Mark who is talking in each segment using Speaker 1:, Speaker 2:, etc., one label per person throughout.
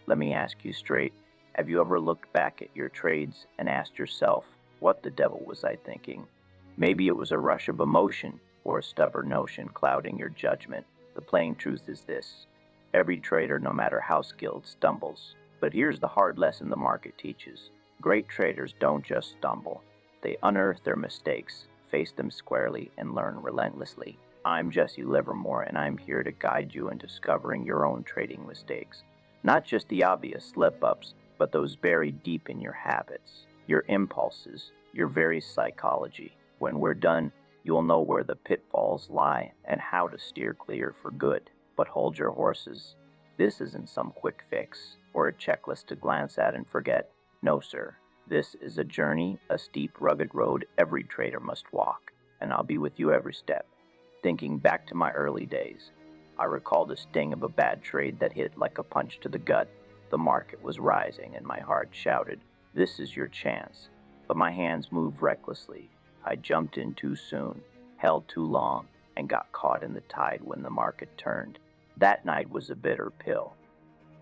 Speaker 1: Let me ask you straight. Have you ever looked back at your trades and asked yourself, what the devil was I thinking? Maybe it was a rush of emotion or a stubborn notion clouding your judgment. The plain truth is this: every trader, no matter how skilled, stumbles. But here's the hard lesson the market teaches. Great traders don't just stumble. They unearth their mistakes, face them squarely, and learn relentlessly. I'm Jesse Livermore, and I'm here to guide you in discovering your own trading mistakes. Not just the obvious slip-ups, but those buried deep in your habits, your impulses, your very psychology. When we're done, you'll know where the pitfalls lie and how to steer clear for good. But hold your horses. This isn't some quick fix or a checklist to glance at and forget. No, sir. This is a journey, a steep, rugged road every trader must walk, and I'll be with you every step. Thinking back to my early days, I recall the sting of a bad trade that hit like a punch to the gut. The market was rising, and my heart shouted, "This is your chance." But my hands moved recklessly. I jumped in too soon, held too long, and got caught in the tide when the market turned. That night was a bitter pill.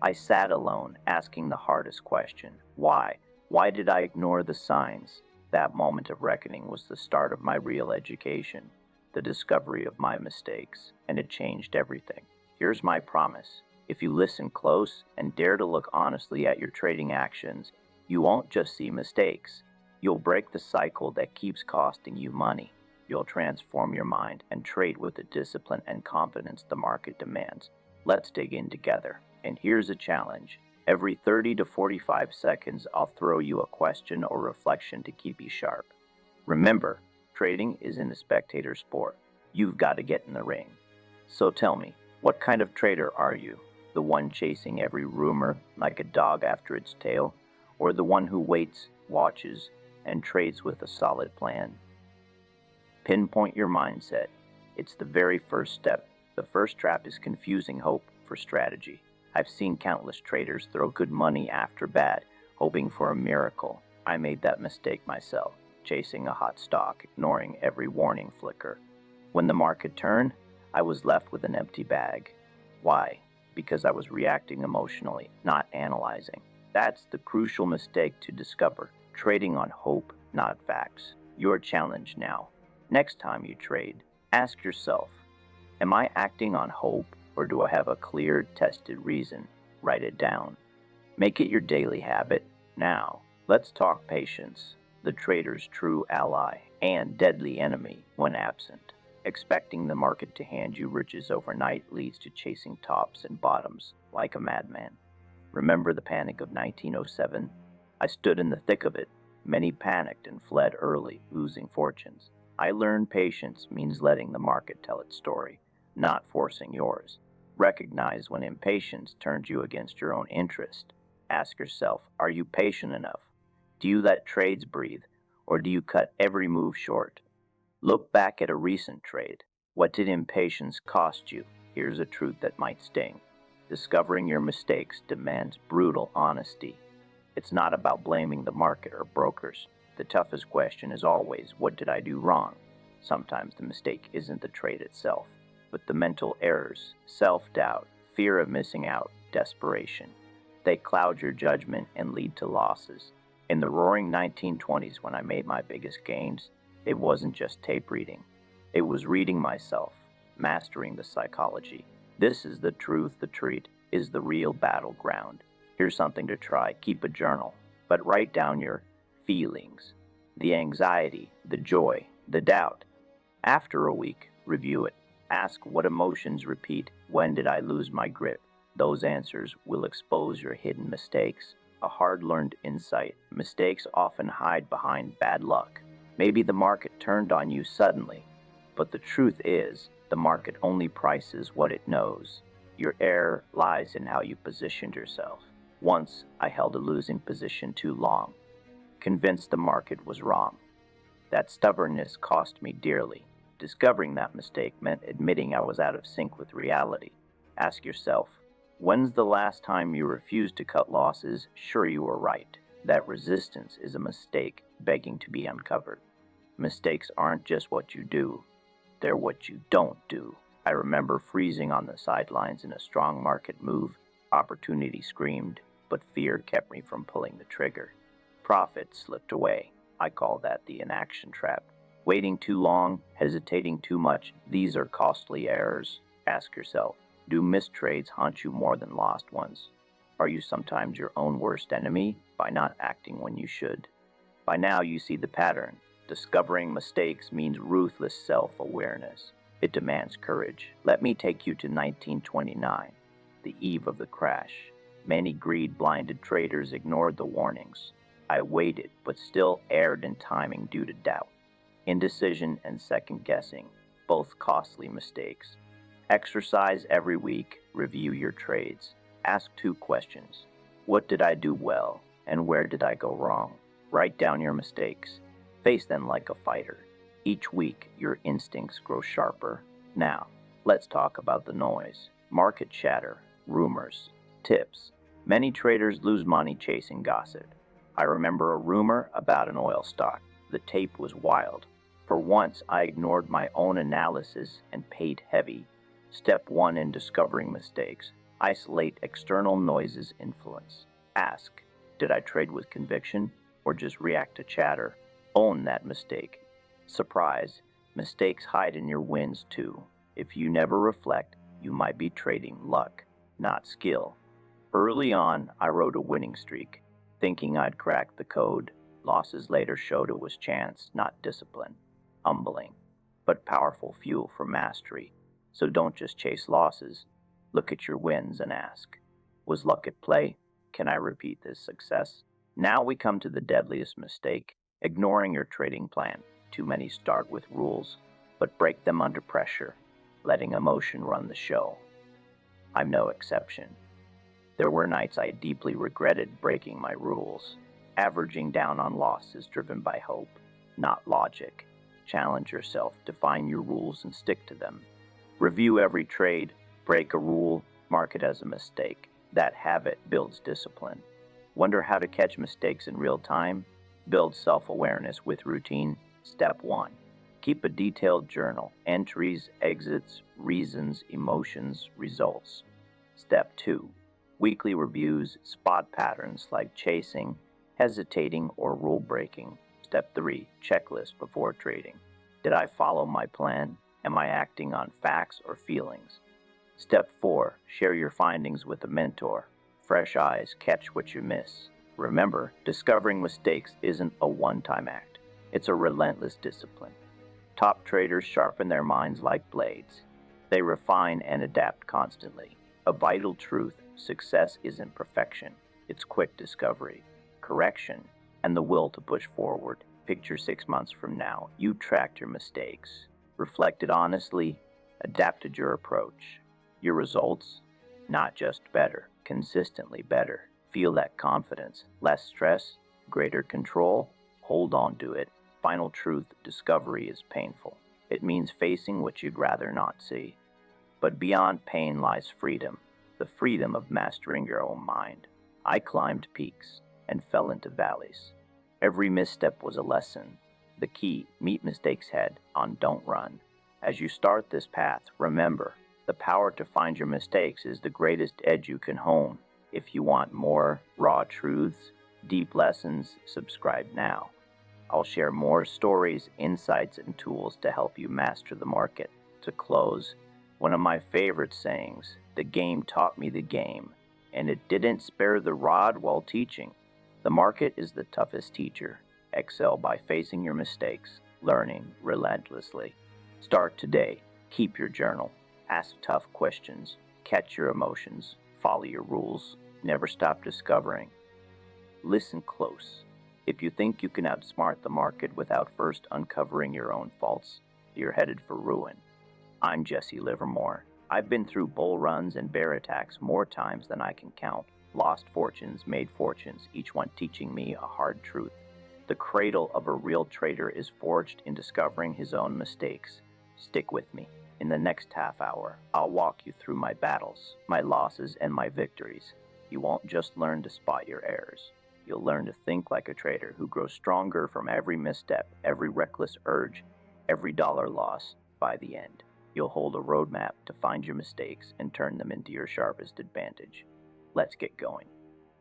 Speaker 1: I sat alone, asking the hardest question: why? Why did I ignore the signs? That moment of reckoning was the start of my real education, the discovery of my mistakes, and it changed everything. Here's my promise. If you listen close and dare to look honestly at your trading actions, you won't just see mistakes. You'll break the cycle that keeps costing you money. You'll transform your mind and trade with the discipline and confidence the market demands. Let's dig in together. And here's a challenge. Every 30 to 45 seconds, I'll throw you a question or reflection to keep you sharp. Remember, trading isn't a spectator sport. You've got to get in the ring. So tell me, what kind of trader are you? The one chasing every rumor like a dog after its tail, or the one who waits, watches, and trades with a solid plan? Pinpoint your mindset. It's the very first step. The first trap is confusing hope for strategy. I've seen countless traders throw good money after bad, hoping for a miracle. I made that mistake myself, chasing a hot stock, ignoring every warning flicker. When the market turned, I was left with an empty bag. Why? Because I was reacting emotionally, not analyzing. That's the crucial mistake to discover. Trading on hope, not facts. Your challenge now. Next time you trade, ask yourself, am I acting on hope, or do I have a clear, tested reason? Write it down. Make it your daily habit. Now, let's talk patience, the trader's true ally and deadly enemy when absent. Expecting the market to hand you riches overnight leads to chasing tops and bottoms like a madman. Remember the panic of 1907? I stood in the thick of it. Many panicked and fled early, losing fortunes. I learned patience means letting the market tell its story, not forcing yours. Recognize when impatience turns you against your own interest. Ask yourself, are you patient enough? Do you let trades breathe, or do you cut every move short? Look back at a recent trade. What did impatience cost you? Here's a truth that might sting. Discovering your mistakes demands brutal honesty. It's not about blaming the market or brokers. The toughest question is always, what did I do wrong? Sometimes the mistake isn't the trade itself, but the mental errors, self-doubt, fear of missing out, desperation. They cloud your judgment and lead to losses. In the roaring 1920s, when I made my biggest gains, it wasn't just tape reading. It was reading myself, mastering the psychology. This is the truth. The treat is the real battleground. Here's something to try. Keep a journal, but write down your feelings, the anxiety, the joy, the doubt. After a week, review it. Ask what emotions repeat. When did I lose my grip? Those answers will expose your hidden mistakes. A hard-learned insight. Mistakes often hide behind bad luck. Maybe the market turned on you suddenly, but the truth is, the market only prices what it knows. Your error lies in how you positioned yourself. Once, I held a losing position too long, convinced the market was wrong. That stubbornness cost me dearly. Discovering that mistake meant admitting I was out of sync with reality. Ask yourself, when's the last time you refused to cut losses? Sure, you were right. That resistance is a mistake begging to be uncovered. Mistakes aren't just what you do, they're what you don't do. I remember freezing on the sidelines in a strong market move. Opportunity screamed, but fear kept me from pulling the trigger. Profit slipped away. I call that the inaction trap. Waiting too long, hesitating too much, these are costly errors. Ask yourself, do missed trades haunt you more than lost ones? Are you sometimes your own worst enemy by not acting when you should? By now you see the pattern. Discovering mistakes means ruthless self-awareness. It demands courage. Let me take you to 1929, the eve of the crash. Many greed-blinded traders ignored the warnings. I waited, but still erred in timing due to doubt. Indecision and second-guessing, both costly mistakes. Exercise every week, review your trades. Ask 2 questions. What did I do well, and where did I go wrong? Write down your mistakes. Face them like a fighter. Each week, your instincts grow sharper. Now, let's talk about the noise. Market chatter, rumors, tips. Many traders lose money chasing gossip. I remember a rumor about an oil stock. The tape was wild. For once, I ignored my own analysis and paid heavy. Step 1 in discovering mistakes. Isolate external noises' influence. Ask, did I trade with conviction or just react to chatter? Own that mistake. Surprise, mistakes hide in your wins too. If you never reflect, you might be trading luck, not skill. Early on, I rode a winning streak, thinking I'd cracked the code. Losses later showed it was chance, not discipline. Humbling, but powerful fuel for mastery. So don't just chase losses. Look at your wins and ask, was luck at play? Can I repeat this success? Now we come to the deadliest mistake, ignoring your trading plan. Too many start with rules, but break them under pressure, letting emotion run the show. I'm no exception. There were nights I deeply regretted breaking my rules, averaging down on losses driven by hope, not logic. Challenge yourself, define your rules and stick to them. Review every trade, break a rule, mark it as a mistake. That habit builds discipline. Wonder how to catch mistakes in real time? Build self-awareness with routine. Step 1. Keep a detailed journal. Entries, exits, reasons, emotions, results. Step 2. Weekly reviews. Spot patterns like chasing, hesitating, or rule breaking. Step 3. Checklist before trading. Did I follow my plan? Am I acting on facts or feelings? Step 4. Share your findings with a mentor. Fresh eyes catch what you miss. Remember, discovering mistakes isn't a one-time act. It's a relentless discipline. Top traders sharpen their minds like blades. They refine and adapt constantly. A vital truth, success isn't perfection. It's quick discovery, correction, and the will to push forward. Picture 6 months from now. You tracked your mistakes, reflected honestly, adapted your approach. Your results? Not just better, consistently better. Feel that confidence, less stress, greater control. Hold on to it. Final truth, discovery is painful. It means facing what you'd rather not see. But beyond pain lies freedom, the freedom of mastering your own mind. I climbed peaks and fell into valleys. Every misstep was a lesson. The key, meet mistakes head on, don't run. As you start this path, remember, the power to find your mistakes is the greatest edge you can hone. If you want more raw truths, deep lessons, subscribe now. I'll share more stories, insights, and tools to help you master the market. To close, one of my favorite sayings, the game taught me the game, and it didn't spare the rod while teaching. The market is the toughest teacher. Excel by facing your mistakes, learning relentlessly. Start today. Keep your journal. Ask tough questions. Catch your emotions. Follow your rules. Never stop discovering. Listen close. If you think you can outsmart the market without first uncovering your own faults, you're headed for ruin. I'm Jesse Livermore. I've been through bull runs and bear attacks more times than I can count. Lost fortunes, made fortunes, each one teaching me a hard truth. The cradle of a real trader is forged in discovering his own mistakes. Stick with me. In the next half hour, I'll walk you through my battles, my losses, and my victories. You won't just learn to spot your errors. You'll learn to think like a trader who grows stronger from every misstep, every reckless urge, every dollar loss. By the end, you'll hold a roadmap to find your mistakes and turn them into your sharpest advantage. Let's get going.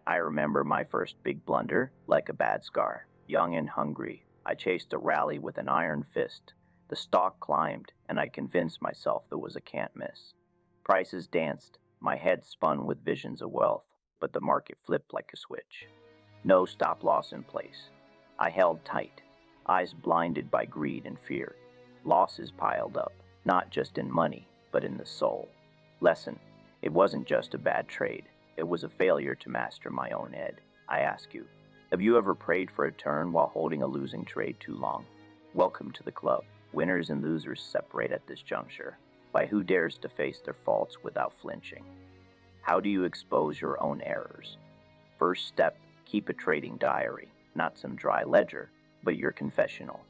Speaker 1: I remember my first big blunder like a bad scar. Young and hungry, I chased a rally with an iron fist. The stock climbed, and I convinced myself there was a can't miss. Prices danced, my head spun with visions of wealth, but the market flipped like a switch. No stop loss in place. I held tight, eyes blinded by greed and fear. Losses piled up, not just in money, but in the soul. Lesson: it wasn't just a bad trade, it was a failure to master my own head. I ask you, have you ever prayed for a turn while holding a losing trade too long? Welcome to the club. Winners and losers separate at this juncture by who dares to face their faults without flinching. How do you expose your own errors? First step, keep a trading diary, not some dry ledger, but your confessional.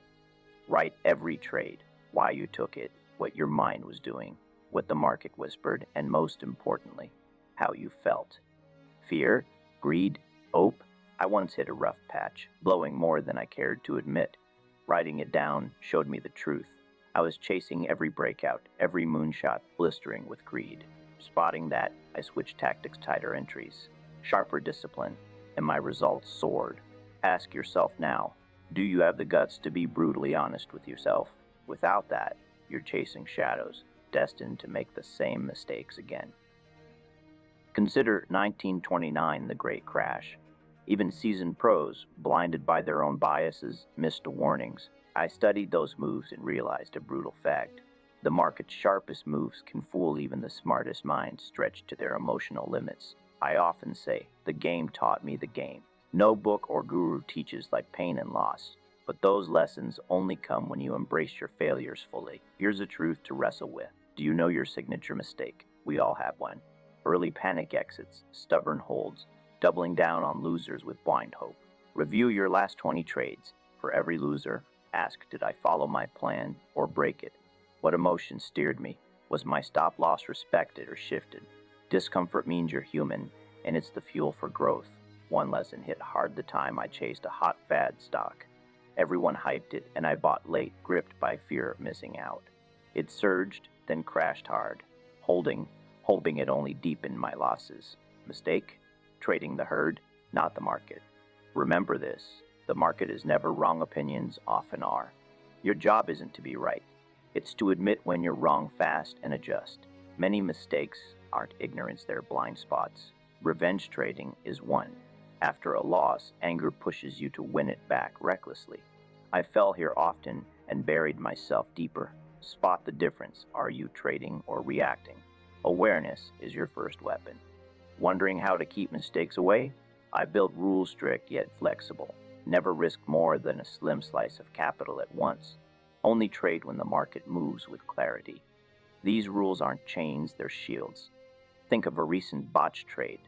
Speaker 1: Write every trade, why you took it, what your mind was doing, what the market whispered, and most importantly, how you felt. Fear, greed, hope. I once hit a rough patch, blowing more than I cared to admit. Writing it down showed me the truth. I was chasing every breakout, every moonshot, blistering with greed. Spotting that, I switched tactics, tighter entries, sharper discipline, and my results soared. Ask yourself now, do you have the guts to be brutally honest with yourself? Without that, you're chasing shadows, destined to make the same mistakes again. Consider 1929, the Great Crash. Even seasoned pros, blinded by their own biases, missed the warnings. I studied those moves and realized a brutal fact. The market's sharpest moves can fool even the smartest minds stretched to their emotional limits. I often say, the game taught me the game. No book or guru teaches like pain and loss, but those lessons only come when you embrace your failures fully. Here's a truth to wrestle with. Do you know your signature mistake? We all have one. Early panic exits, stubborn holds, doubling down on losers with blind hope. Review your last 20 trades. For every loser, ask, did I follow my plan or break it? What emotion steered me? Was my stop loss respected or shifted? Discomfort means you're human, and it's the fuel for growth. One lesson hit hard the time I chased a hot fad stock. Everyone hyped it, and I bought late, gripped by fear of missing out. It surged, then crashed hard. Holding it only deepened my losses. Mistake? Trading the herd, not the market. Remember this, the market is never wrong, opinions often are. Your job isn't to be right. It's to admit when you're wrong fast and adjust. Many mistakes aren't ignorance, they're blind spots. Revenge trading is one. After a loss, anger pushes you to win it back recklessly. I fell here often and buried myself deeper. Spot the difference. Are you trading or reacting? Awareness is your first weapon. Wondering how to keep mistakes away? I built rules strict yet flexible. Never risk more than a slim slice of capital at once. Only trade when the market moves with clarity. These rules aren't chains, they're shields. Think of a recent botched trade.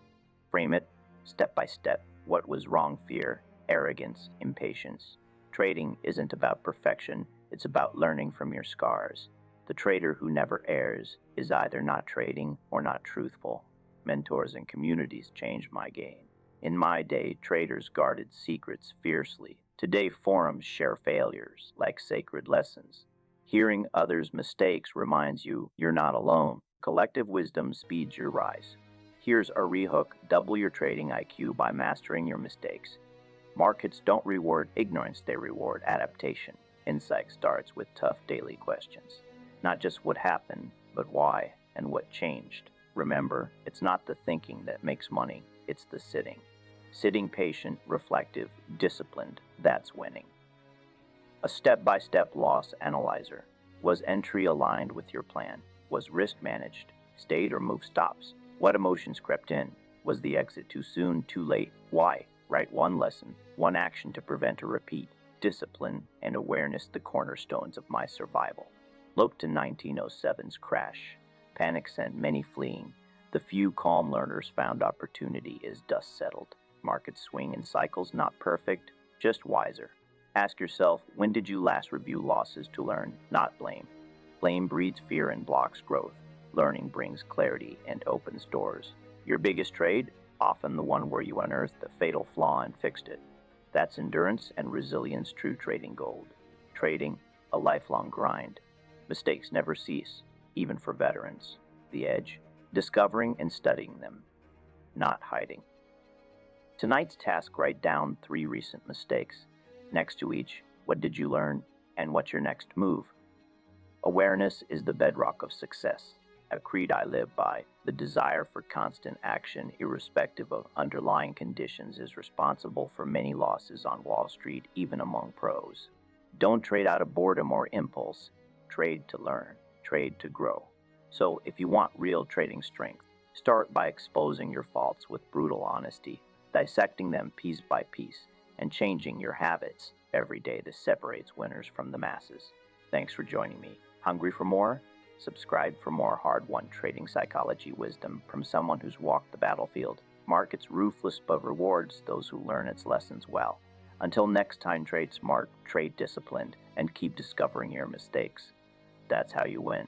Speaker 1: Frame it step by step. What was wrong? Fear, arrogance, impatience. Trading isn't about perfection, it's about learning from your scars. The trader who never errs is either not trading or not truthful. Mentors and communities changed my game. In my day, traders guarded secrets fiercely. Today, forums share failures like sacred lessons. Hearing others' mistakes reminds you you're not alone. Collective wisdom speeds your rise. Here's a rehook: double your trading IQ by mastering your mistakes. Markets don't reward ignorance, they reward adaptation. Insight starts with tough daily questions. Not just what happened, but why and what changed. Remember, it's not the thinking that makes money, it's the sitting. Sitting patient, reflective, disciplined, that's winning. A step-by-step loss analyzer. Was entry aligned with your plan? Was risk managed? Stayed or moved stops? What emotions crept in? Was the exit too soon, too late? Why? Write one lesson, one action to prevent a repeat. Discipline and awareness, the cornerstones of my survival. Look to 1907's crash. Panic sent many fleeing. The few calm learners found opportunity as dust settled. Markets swing in cycles, not perfect, just wiser. Ask yourself, when did you last review losses to learn, not blame? Blame breeds fear and blocks growth. Learning brings clarity and opens doors. Your biggest trade? Often the one where you unearthed the fatal flaw and fixed it. That's endurance and resilience, true trading gold. Trading, a lifelong grind. Mistakes never cease, even for veterans. The edge? Discovering and studying them, not hiding. Tonight's task: write down 3 recent mistakes. Next to each, what did you learn and what's your next move? Awareness is the bedrock of success, a creed I live by. The desire for constant action, irrespective of underlying conditions, is responsible for many losses on Wall Street, even among pros. Don't trade out of boredom or impulse. Trade to learn, trade to grow. So, if you want real trading strength, start by exposing your faults with brutal honesty, dissecting them piece by piece, and changing your habits every day. This separates winners from the masses. Thanks for joining me. Hungry for more? Subscribe for more hard-won trading psychology wisdom from someone who's walked the battlefield. Market's ruthless but rewards those who learn its lessons well. Until next time, trade smart, trade disciplined, and keep discovering your mistakes. That's how you win.